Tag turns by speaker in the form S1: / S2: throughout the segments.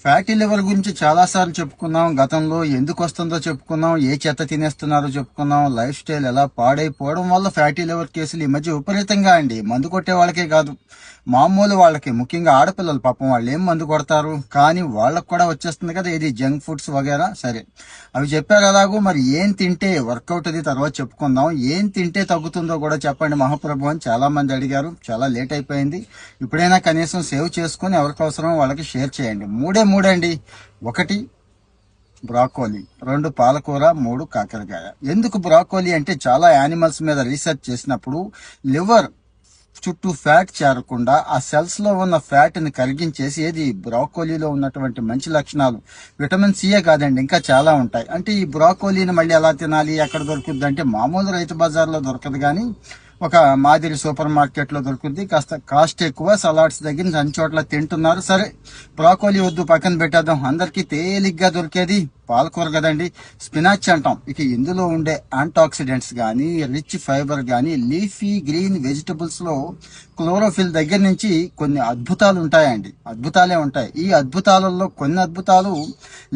S1: Fatty liver గురించి చాలా సార్లు చెప్పుకున్నాం. గతంలో ఎందుకు వస్తుందో చెప్పుకున్నాం, ఏ చెత్త తినేస్తున్నారో చెప్పుకున్నాం, లైఫ్ స్టైల్ ఎలా పాడైపోవడం వల్ల ఫ్యాటీ లివర్ కేసులు ఈ మధ్య విపరీతంగా అండి. మందు కొట్టే వాళ్ళకే కాదు, మామూలు వాళ్ళకి, ముఖ్యంగా ఆడపిల్లలు పాపం వాళ్ళు ఏం మందు కొడతారు, కానీ వాళ్ళకు కూడా వచ్చేస్తుంది కదా ఇది జంక్ ఫుడ్స్ వగేరా. సరే, అవి చెప్పారు అలాగూ. మరి ఏం తింటే వర్కౌట్ అది తర్వాత చెప్పుకుందాం. ఏం తింటే తగ్గుతుందో కూడా చెప్పండి మహాప్రభు అని చాలా మంది అడిగారు. చాలా లేట్ అయిపోయింది. ఇప్పుడైనా కనీసం సేవ్ చేసుకుని ఎవరికి అవసరం వాళ్ళకి షేర్ చేయండి. మూడండి. 1 బ్రాకోలీ, 2 పాలకూర, 3 కాకరకాయ. ఎందుకు బ్రాకోలీ అంటే చాలా యానిమల్స్ మీద రీసెర్చ్ చేసినప్పుడు లివర్ చుట్టూ ఫ్యాట్ చేరకుండా ఆ సెల్స్ లో ఉన్న ఫ్యాట్ ని కరిగించేసి, ఏది బ్రాకోలీలో ఉన్నటువంటి మంచి లక్షణాలు విటమిన్ సిఏ కాదండి, ఇంకా చాలా ఉంటాయి. అంటే ఈ బ్రాకోలీని మళ్ళీ ఎలా తినాలి, ఎక్కడ దొరుకుద్ది అంటే మామూలు రైతు బజార్లో దొరకదు, కానీ ఒక మాదిరి సూపర్ మార్కెట్ లో దొరుకుద్ది. కాస్త కాస్ట్ ఎక్కువ, సలాడ్స్ దగ్గర నుంచి అన్ని చోట్ల తింటున్నారు. సరే, బ్రాకోలీ వద్దు, పక్కన పెట్టేద్దాం. అందరికి తేలిగ్గా దొరికేది పాలకూర కదండి, స్పినాచ్ అంటాం. ఇక ఇందులో ఉండే యాంటాక్సిడెంట్స్ కానీ, రిచ్ ఫైబర్ కానీ, లీఫీ గ్రీన్ వెజిటబుల్స్ లో క్లోరోఫిల్ దగ్గర నుంచి కొన్ని అద్భుతాలు ఉంటాయండి. అద్భుతాలే ఉంటాయి. ఈ అద్భుతాలలో కొన్ని అద్భుతాలు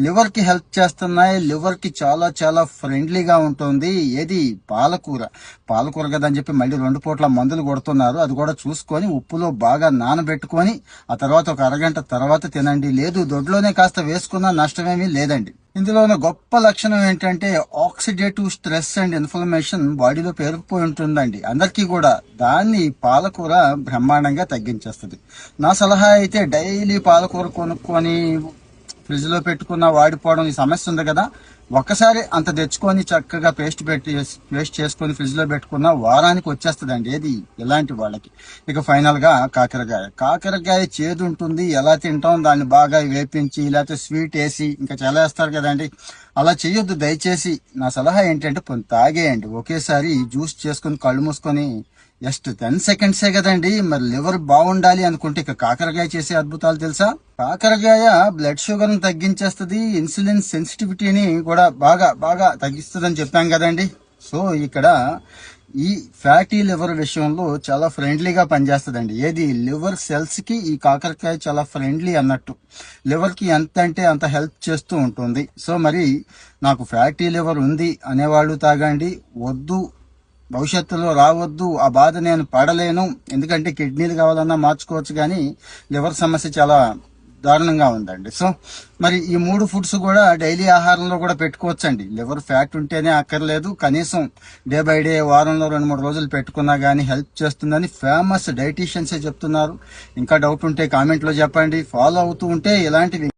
S1: లివర్ కి హెల్ప్ చేస్తున్నాయి. లివర్ కి చాలా చాలా ఫ్రెండ్లీగా ఉంటుంది. ఏది పాలకూర కదా అని చెప్పి మళ్ళీ 2 పూట్ల మందులు కొడుతున్నారు. అది కూడా చూసుకొని ఉప్పులో బాగా నానబెట్టుకొని ఆ తర్వాత ఒక అరగంట తర్వాత తినండి. లేదు దొడ్లోనే కాస్త వేసుకున్నా నష్టమేమీ లేదండి. ఇందులో ఉన్న గొప్ప లక్షణం ఏంటంటే ఆక్సిడేటివ్ స్ట్రెస్ అండ్ ఇన్ఫ్లమేషన్ బాడీలో పేరుకుపోయి ఉంటుందండి అందరికీ కూడా. దాన్ని పాలకూర బ్రహ్మాండంగా తగ్గించేస్తుంది. నా సలహా అయితే డైలీ పాలకూర కొనుక్కొని ఫ్రిడ్జ్ లో పెట్టుకున్న వాడిపోవడం ఈ సమస్య ఉంది కదా, ఒక్కసారి అంత తెచ్చుకొని చక్కగా పేస్ట్ చేసుకొని ఫ్రిడ్జ్ లో పెట్టుకున్న వారానికి వచ్చేస్తుందండి ఏది ఇలాంటి వాళ్ళకి. ఇక ఫైనల్ గా కాకరకాయ చేదు ఉంటుంది. ఎలా తింటాం, దాన్ని బాగా వేపించి లేకపోతే స్వీట్ వేసి ఇంకా చాలా వేస్తారు కదండి, అలా చేయొద్దు దయచేసి. నా సలహా ఏంటంటే తాగేయండి ఒకేసారి, జ్యూస్ చేసుకుని కళ్ళు మూసుకొని జస్ట్ 10 సెకండ్సే కదండి. మరి లివర్ బాగుండాలి అనుకుంటే ఇక కాకరకాయ చేసే అద్భుతాలు తెలుసా? కాకరకాయ బ్లడ్ షుగర్ ని తగ్గించేస్తుంది, ఇన్సులిన్ సెన్సిటివిటీని కూడా బాగా బాగా తగ్గిస్తుందని చెప్పాం కదండి. సో ఇక్కడ ఈ ఫ్యాటీ లివర్ విషయంలో చాలా ఫ్రెండ్లీగా పనిచేస్తుందండి. ఏది లివర్ సెల్స్ కి ఈ కాకరకాయ చాలా ఫ్రెండ్లీ అన్నట్టు. లివర్ కి ఎంత అంటే అంత హెల్ప్ చేస్తూ ఉంటుంది. సో మరి నాకు ఫ్యాటీ లివర్ ఉంది అనేవాళ్ళు తాగండి, వద్దు భవిష్యత్తులో రావద్దు ఆ బాధ నేను పడలేను, ఎందుకంటే కిడ్నీలు కావాలన్నా మార్చుకోవచ్చు, కానీ లివర్ సమస్య చాలా దారుణంగా ఉందండి. సో మరి ఈ 3 ఫుడ్స్ కూడా డైలీ ఆహారంలో కూడా పెట్టుకోవచ్చండి. లివర్ ఫ్యాట్ ఉంటేనే అక్కర్లేదు, కనీసం డే బై డే వారంలో 2-3 రోజులు పెట్టుకున్నా కానీ హెల్ప్ చేస్తుందని ఫేమస్ డైటీషియన్సే చెప్తున్నారు. ఇంకా డౌట్ ఉంటే కామెంట్లో చెప్పండి. ఫాలో అవుతూ ఉంటే ఇలాంటివి